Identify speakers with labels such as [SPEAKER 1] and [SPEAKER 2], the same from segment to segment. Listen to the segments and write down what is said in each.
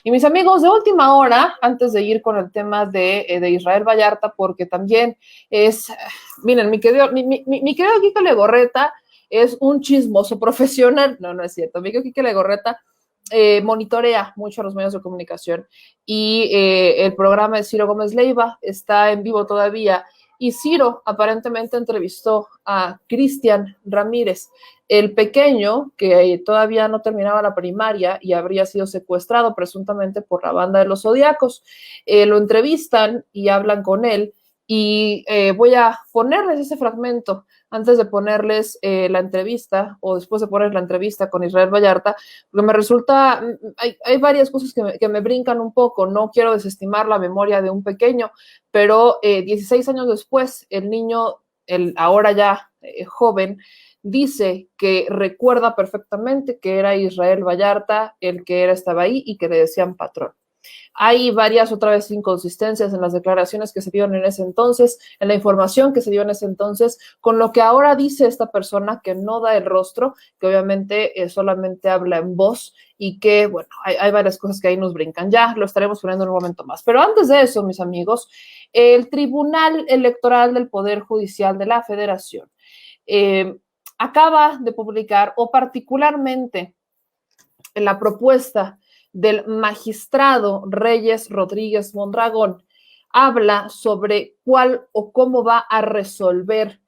[SPEAKER 1] Y mis amigos, de última hora, antes de ir con el tema de Israel Vallarta, porque también es, miren, mi querido Kike Legorreta es un chismoso profesional. No, no es cierto. Mi querido Kike Legorreta monitorea mucho a los medios de comunicación y el programa de Ciro Gómez Leiva está en vivo todavía. Y Ciro aparentemente entrevistó a Cristian Ramírez, el pequeño que todavía no terminaba la primaria y habría sido secuestrado presuntamente por la banda de los Zodiacos. Lo entrevistan y hablan con él y voy a ponerles ese fragmento antes de ponerles la entrevista o después de poner la entrevista con Israel Vallarta, porque me resulta, hay varias cosas que me brincan un poco. No quiero desestimar la memoria de un pequeño, pero 16 años después, el niño, el ahora ya joven, dice que recuerda perfectamente que era Israel Vallarta el que estaba ahí y que le decían patrón. Hay varias otra vez inconsistencias en las declaraciones que se dieron en ese entonces, en la información que se dio en ese entonces, con lo que ahora dice esta persona que no da el rostro, que obviamente solamente habla en voz y que, bueno, hay varias cosas que ahí nos brincan. Ya lo estaremos poniendo en un momento más. Pero antes de eso, mis amigos, el Tribunal Electoral del Poder Judicial de la Federación acaba de publicar, o particularmente en la propuesta del magistrado Reyes Rodríguez Mondragón, habla sobre cuál o cómo va a resolver,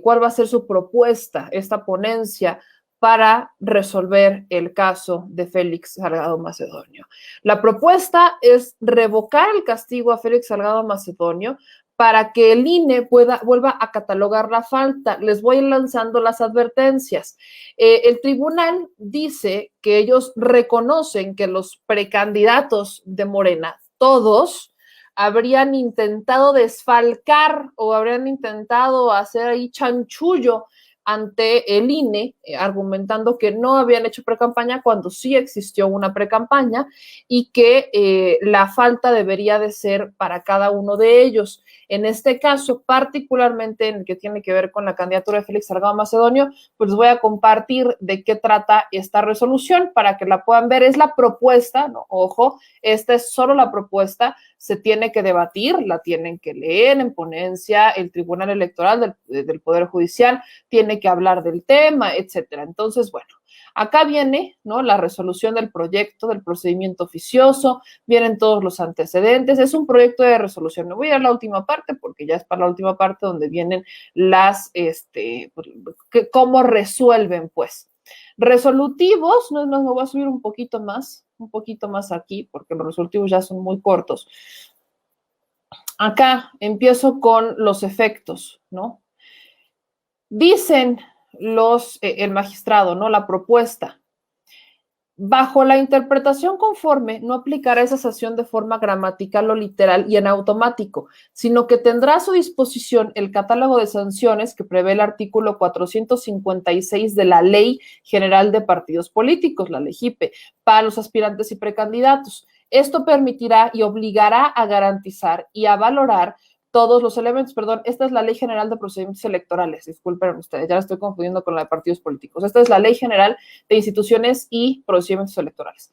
[SPEAKER 1] cuál va a ser su propuesta, esta ponencia para resolver el caso de Félix Salgado Macedonio. La propuesta es revocar el castigo a Félix Salgado Macedonio para que el INE vuelva a catalogar la falta. Les voy lanzando las advertencias. El tribunal dice que ellos reconocen que los precandidatos de Morena, todos, habrían intentado desfalcar o habrían intentado hacer ahí chanchullo ante el INE, argumentando que no habían hecho precampaña cuando sí existió una precampaña y que la falta debería de ser para cada uno de ellos. En este caso, particularmente en el que tiene que ver con la candidatura de Félix Salgado Macedonio, pues les voy a compartir de qué trata esta resolución para que la puedan ver. Es la propuesta, no, ojo, esta es solo la propuesta, se tiene que debatir, la tienen que leer en ponencia, el Tribunal Electoral del Poder Judicial tiene que hablar del tema, etcétera. Entonces, bueno, acá viene, ¿no?, la resolución del proyecto, del procedimiento oficioso, vienen todos los antecedentes, es un proyecto de resolución. Me voy a la última parte porque ya es para la última parte donde vienen las, cómo resuelven, pues. Resolutivos, no, me voy a subir un poquito más aquí, porque los resolutivos ya son muy cortos. Acá empiezo con los efectos, ¿no? Dicen el magistrado, ¿no?, la propuesta. Bajo la interpretación conforme, no aplicará esa sanción de forma gramatical o literal y en automático, sino que tendrá a su disposición el catálogo de sanciones que prevé el artículo 456 de la Ley General de Partidos Políticos, la LEGIPE, para los aspirantes y precandidatos. Esto permitirá y obligará a garantizar y a valorar todos los elementos. Perdón, esta es la Ley General de Procedimientos Electorales, disculpen ustedes, ya la estoy confundiendo con la de partidos políticos. Esta es la Ley General de Instituciones y Procedimientos Electorales.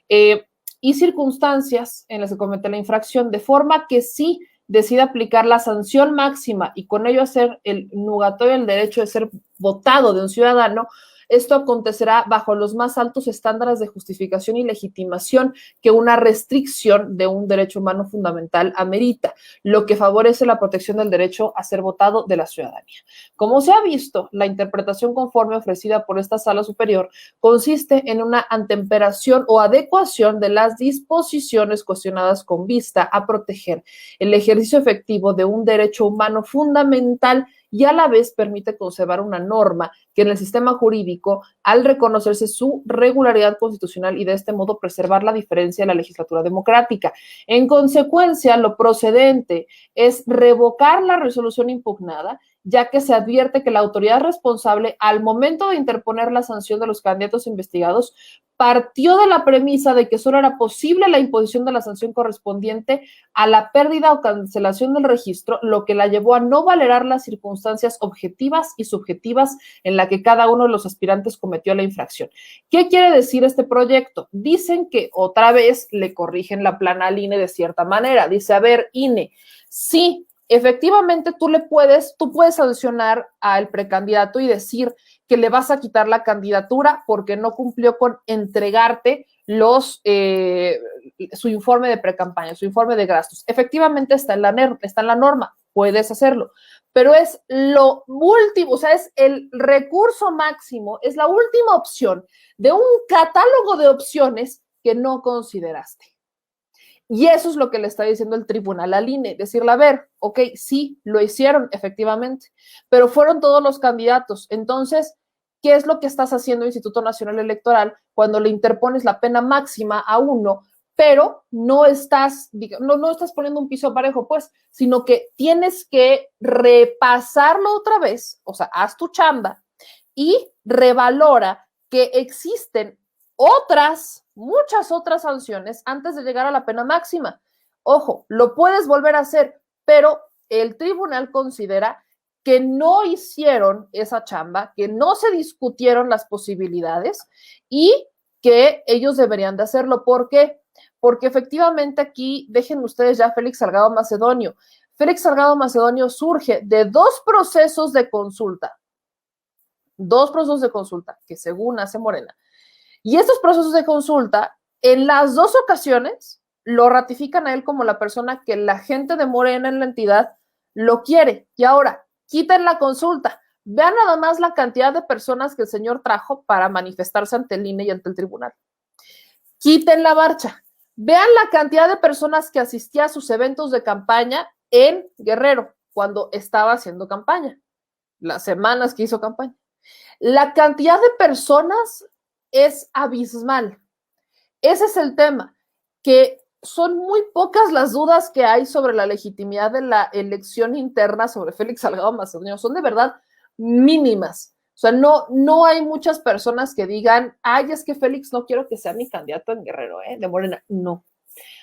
[SPEAKER 1] Y circunstancias en las que comete la infracción, de forma que sí decida aplicar la sanción máxima y con ello hacer el nugatorio el derecho de ser votado de un ciudadano. Esto acontecerá bajo los más altos estándares de justificación y legitimación que una restricción de un derecho humano fundamental amerita, lo que favorece la protección del derecho a ser votado de la ciudadanía. Como se ha visto, la interpretación conforme ofrecida por esta Sala Superior consiste en una antemperación o adecuación de las disposiciones cuestionadas con vista a proteger el ejercicio efectivo de un derecho humano fundamental y a la vez permite conservar una norma que en el sistema jurídico, al reconocerse su regularidad constitucional y de este modo preservar la diferencia de la legislatura democrática. En consecuencia, lo procedente es revocar la resolución impugnada, ya que se advierte que la autoridad responsable, al momento de interponer la sanción de los candidatos investigados, partió de la premisa de que solo era posible la imposición de la sanción correspondiente a la pérdida o cancelación del registro, lo que la llevó a no valorar las circunstancias objetivas y subjetivas en la que cada uno de los aspirantes cometió la infracción. ¿Qué quiere decir este proyecto? Dicen que otra vez le corrigen la plana al INE de cierta manera. Dice, a ver, INE, sí, efectivamente tú puedes sancionar al precandidato y decir que le vas a quitar la candidatura porque no cumplió con entregarte su informe de precampaña, su informe de gastos. Efectivamente está en la norma, puedes hacerlo, pero es lo último, o sea, es el recurso máximo, es la última opción de un catálogo de opciones que no consideraste. Y eso es lo que le está diciendo el tribunal al INE, decirle, a ver, ok, sí, lo hicieron efectivamente, pero fueron todos los candidatos. Entonces, ¿qué es lo que estás haciendo, Instituto Nacional Electoral, cuando le interpones la pena máxima a uno, pero no estás poniendo un piso parejo, pues, sino que tienes que repasarlo otra vez, o sea, haz tu chamba y revalora que existen muchas otras sanciones antes de llegar a la pena máxima. Ojo, lo puedes volver a hacer, pero el tribunal considera que no hicieron esa chamba, que no se discutieron las posibilidades y que ellos deberían de hacerlo. ¿Por qué? Porque efectivamente aquí, dejen ustedes ya Félix Salgado Macedonio. Félix Salgado Macedonio surge de dos procesos de consulta que según hace Morena. Y estos procesos de consulta, en las dos ocasiones, lo ratifican a él como la persona que la gente de Morena en la entidad lo quiere. Y ahora, quiten la consulta. Vean nada más la cantidad de personas que el señor trajo para manifestarse ante el INE y ante el tribunal. Quiten la marcha. Vean la cantidad de personas que asistía a sus eventos de campaña en Guerrero, cuando estaba haciendo campaña, las semanas que hizo campaña. La cantidad de personas es abismal. Ese es el tema, que son muy pocas las dudas que hay sobre la legitimidad de la elección interna sobre Félix Salgado Macedonio, son de verdad mínimas. O sea, no hay muchas personas que digan, ay, es que Félix no quiero que sea mi candidato en Guerrero, de Morena. No.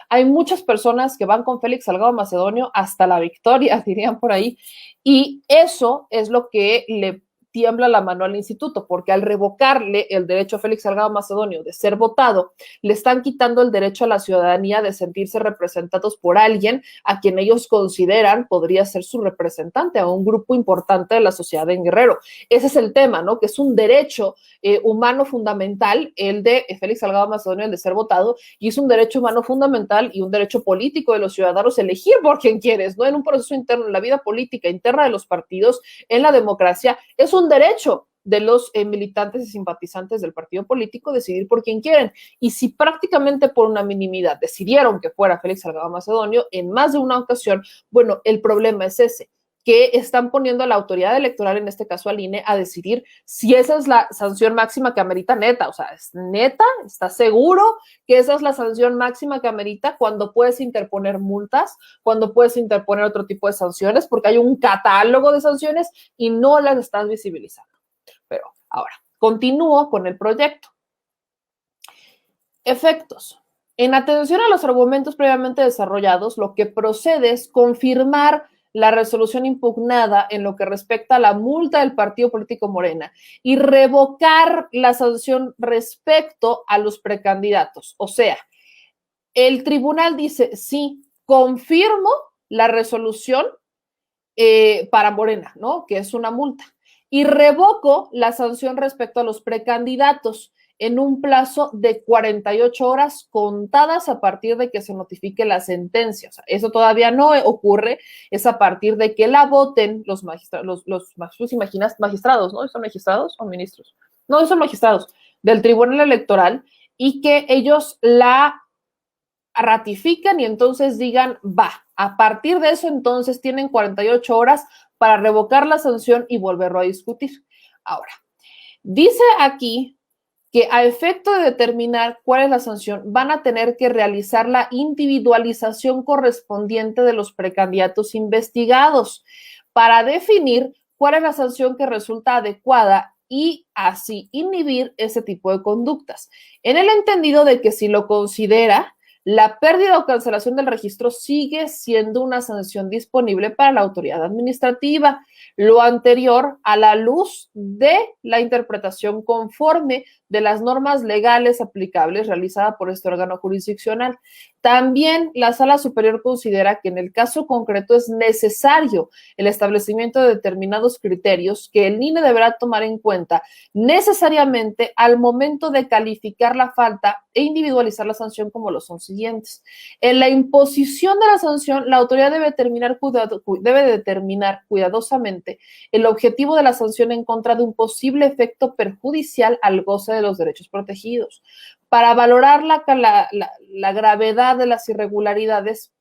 [SPEAKER 1] Hay muchas personas que van con Félix Salgado Macedonio hasta la victoria, dirían por ahí, y eso es lo que le tiembla la mano al instituto, porque al revocarle el derecho a Félix Salgado Macedonio de ser votado, le están quitando el derecho a la ciudadanía de sentirse representados por alguien a quien ellos consideran podría ser su representante, a un grupo importante de la sociedad en Guerrero. Ese es el tema, ¿no? Que es un derecho humano fundamental, el de Félix Salgado Macedonio, el de ser votado, y es un derecho humano fundamental y un derecho político de los ciudadanos elegir por quien quieres, ¿no? En un proceso interno, en la vida política interna de los partidos, en la democracia, es un derecho de los militantes y simpatizantes del partido político decidir por quién quieren. Y si prácticamente por unanimidad decidieron que fuera Félix Salgado Macedonio en más de una ocasión, bueno, el problema es ese, que están poniendo a la autoridad electoral, en este caso al INE, a decidir si esa es la sanción máxima que amerita neta. O sea, ¿es neta? ¿Estás seguro que esa es la sanción máxima que amerita cuando puedes interponer multas, cuando puedes interponer otro tipo de sanciones? Porque hay un catálogo de sanciones y no las estás visibilizando. Pero ahora, continúo con el proyecto. Efectos. En atención a los argumentos previamente desarrollados, lo que procede es confirmar la resolución impugnada en lo que respecta a la multa del partido político Morena y revocar la sanción respecto a los precandidatos. O sea, el tribunal dice, sí, confirmo la resolución para Morena, ¿no? Que es una multa. Y revoco la sanción respecto a los precandidatos en un plazo de 48 horas contadas a partir de que se notifique la sentencia. O sea, eso todavía no ocurre, es a partir de que la voten los magistrados, magistrados, ¿no? ¿Son magistrados o ministros? No, son magistrados del Tribunal Electoral y que ellos la ratifican y entonces digan, va, a partir de eso entonces tienen 48 horas para revocar la sanción y volverlo a discutir. Ahora, dice aquí que a efecto de determinar cuál es la sanción, van a tener que realizar la individualización correspondiente de los precandidatos investigados para definir cuál es la sanción que resulta adecuada y así inhibir ese tipo de conductas. En el entendido de que si lo considera, la pérdida o cancelación del registro sigue siendo una sanción disponible para la autoridad administrativa, lo anterior a la luz de la interpretación conforme de las normas legales aplicables realizada por este órgano jurisdiccional. También la Sala Superior considera que en el caso concreto es necesario el establecimiento de determinados criterios que el INE deberá tomar en cuenta necesariamente al momento de calificar la falta e individualizar la sanción, como lo son siguientes. En la imposición de la sanción, la autoridad debe determinar cuidadosamente el objetivo de la sanción en contra de un posible efecto perjudicial al goce de los derechos protegidos. Para valorar la gravedad de las irregularidades,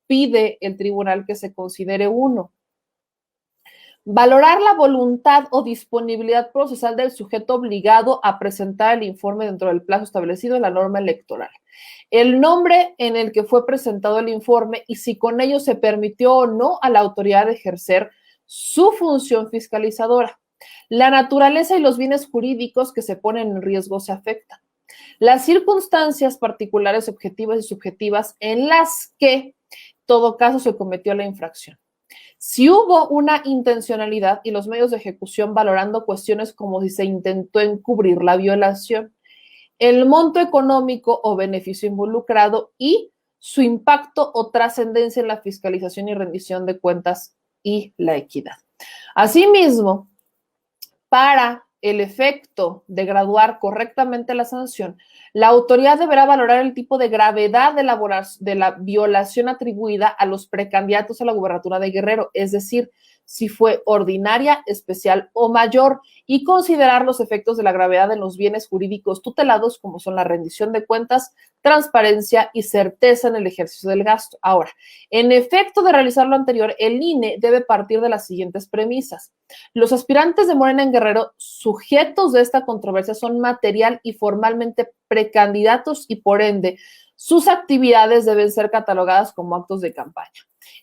[SPEAKER 1] pide el tribunal que se considere uno. Valorar la voluntad o disponibilidad procesal del sujeto obligado a presentar el informe dentro del plazo establecido en la norma electoral. El nombre en el que fue presentado el informe y si con ello se permitió o no a la autoridad ejercer su función fiscalizadora. La naturaleza y los bienes jurídicos que se ponen en riesgo se afectan. Las circunstancias particulares, objetivas y subjetivas en las que, en todo caso, se cometió la infracción. Si hubo una intencionalidad y los medios de ejecución valorando cuestiones como si se intentó encubrir la violación, el monto económico o beneficio involucrado y su impacto o trascendencia en la fiscalización y rendición de cuentas y la equidad. Asimismo, para el efecto de graduar correctamente la sanción, la autoridad deberá valorar el tipo de gravedad de la violación atribuida a los precandidatos a la gubernatura de Guerrero, es decir, si fue ordinaria, especial o mayor, y considerar los efectos de la gravedad en los bienes jurídicos tutelados, como son la rendición de cuentas, transparencia y certeza en el ejercicio del gasto. Ahora, en efecto de realizar lo anterior, el INE debe partir de las siguientes premisas. Los aspirantes de Morena en Guerrero, sujetos de esta controversia, son material y formalmente precandidatos y, por ende, sus actividades deben ser catalogadas como actos de campaña.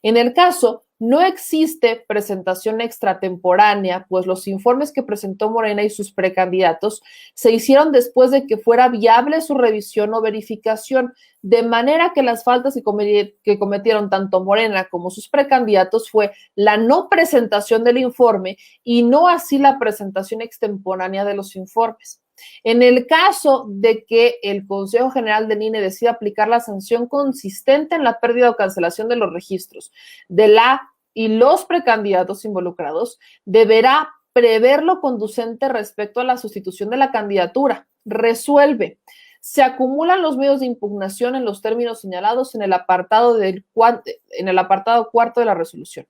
[SPEAKER 1] En el caso, no existe presentación extratemporánea, pues los informes que presentó Morena y sus precandidatos se hicieron después de que fuera viable su revisión o verificación, de manera que las faltas que cometieron tanto Morena como sus precandidatos fue la no presentación del informe y no así la presentación extemporánea de los informes. En el caso de que el Consejo General del INE decida aplicar la sanción consistente en la pérdida o cancelación de los registros de la y los precandidatos involucrados, deberá prever lo conducente respecto a la sustitución de la candidatura. Resuelve. Se acumulan los medios de impugnación en los términos señalados en el apartado cuarto de la resolución.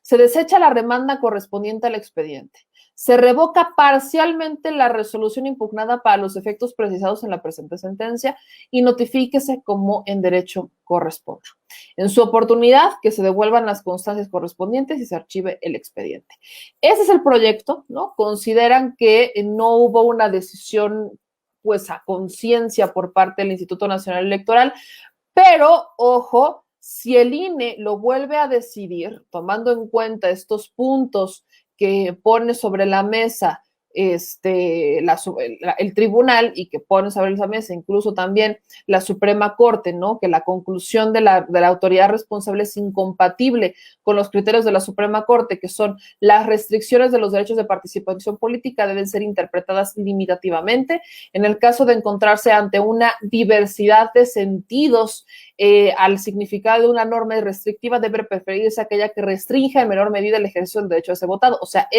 [SPEAKER 1] Se desecha la remanda correspondiente al expediente. Se revoca parcialmente la resolución impugnada para los efectos precisados en la presente sentencia y notifíquese como en derecho corresponda. En su oportunidad, que se devuelvan las constancias correspondientes y se archive el expediente. Ese es el proyecto, ¿no? Consideran que no hubo una decisión, pues, a conciencia por parte del Instituto Nacional Electoral, pero, ojo, si el INE lo vuelve a decidir, tomando en cuenta estos puntos que pone sobre la mesa el tribunal y que pone sobre la mesa incluso también la Suprema Corte, ¿no? Que la conclusión de la autoridad responsable es incompatible con los criterios de la Suprema Corte, que son las restricciones de los derechos de participación política deben ser interpretadas limitativamente. En el caso de encontrarse ante una diversidad de sentidos al significado de una norma restrictiva, debe preferirse aquella que restrinja en menor medida el ejercicio del derecho a ser votado. O sea,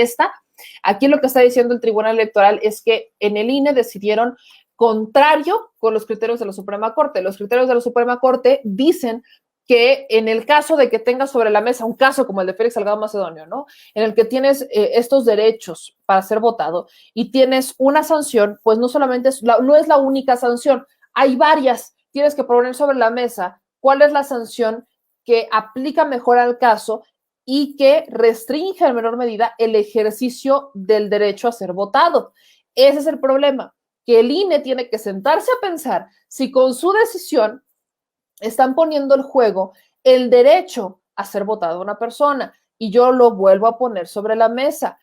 [SPEAKER 1] aquí lo que está diciendo el Tribunal Electoral es que en el INE decidieron contrario con los criterios de la Suprema Corte. Los criterios de la Suprema Corte dicen que en el caso de que tengas sobre la mesa un caso como el de Félix Salgado Macedonio, ¿no? En el que tienes estos derechos para ser votado y tienes una sanción, pues no solamente no es la única sanción, hay varias. Tienes que poner sobre la mesa cuál es la sanción que aplica mejor al caso y que restringe en menor medida el ejercicio del derecho a ser votado. Ese es el problema, que el INE tiene que sentarse a pensar si con su decisión están poniendo en juego el derecho a ser votado a una persona. Y yo lo vuelvo a poner sobre la mesa.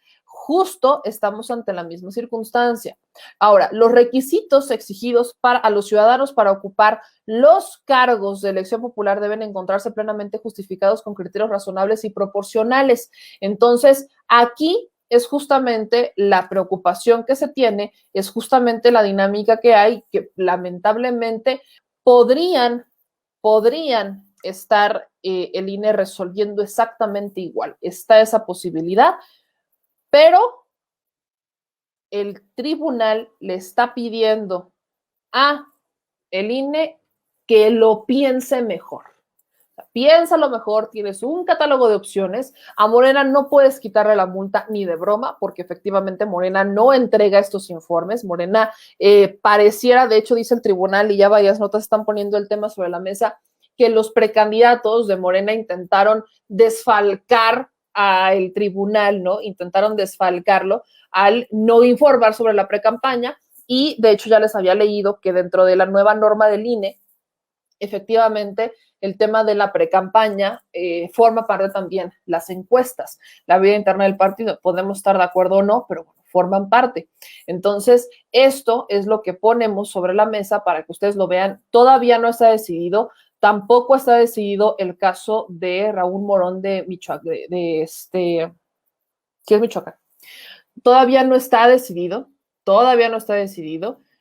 [SPEAKER 1] justo estamos ante la misma circunstancia. Ahora, los requisitos exigidos a los ciudadanos para ocupar los cargos de elección popular deben encontrarse plenamente justificados con criterios razonables y proporcionales. Entonces, aquí es justamente la preocupación que se tiene, es justamente la dinámica que hay, que lamentablemente podrían estar el INE resolviendo exactamente igual. Está esa posibilidad, pero el tribunal le está pidiendo a el INE que lo piense mejor. Piénsalo mejor, tienes un catálogo de opciones. A Morena no puedes quitarle la multa ni de broma, porque efectivamente Morena no entrega estos informes. Morena pareciera, de hecho dice el tribunal, y ya varias notas están poniendo el tema sobre la mesa, que los precandidatos de Morena intentaron desfalcar al tribunal, ¿no? Intentaron desfalcarlo al no informar sobre la precampaña, y de hecho ya les había leído que dentro de la nueva norma del INE, efectivamente, el tema de la precampaña forma parte también las encuestas. La vida interna del partido, podemos estar de acuerdo o no, pero bueno, forman parte. Entonces, esto es lo que ponemos sobre la mesa para que ustedes lo vean. Todavía no está decidido, tampoco está decidido el caso de Raúl Morón de Michoacán, sí es Michoacán. Todavía no está decidido,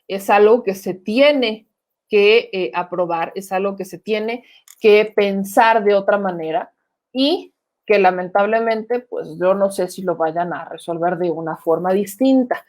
[SPEAKER 1] es algo que se tiene que aprobar, es algo que se tiene que pensar de otra manera y que lamentablemente, pues yo no sé si lo vayan a resolver de una forma distinta.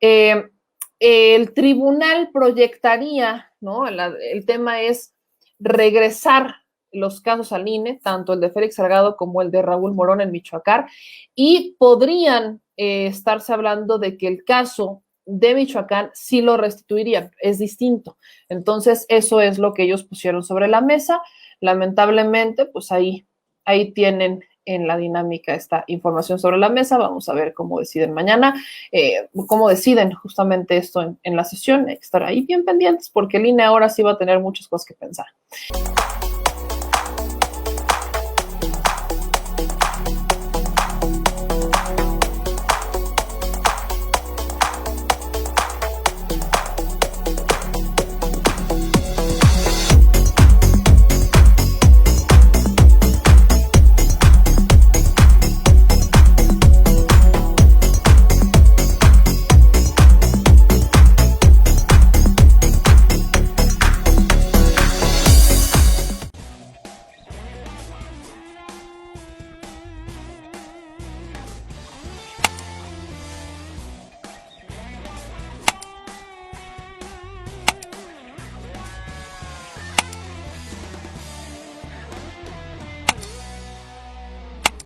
[SPEAKER 1] El tribunal proyectaría, ¿no? El tema es regresar los casos al INE, tanto el de Félix Salgado como el de Raúl Morón en Michoacán, y podrían estarse hablando de que el caso de Michoacán sí lo restituirían, es distinto. Entonces, eso es lo que ellos pusieron sobre la mesa. Lamentablemente, pues ahí tienen en la dinámica esta información sobre la mesa. Vamos a ver cómo deciden mañana, cómo deciden justamente esto en la sesión. Hay que estar ahí bien pendientes porque el INE ahora sí va a tener muchas cosas que pensar.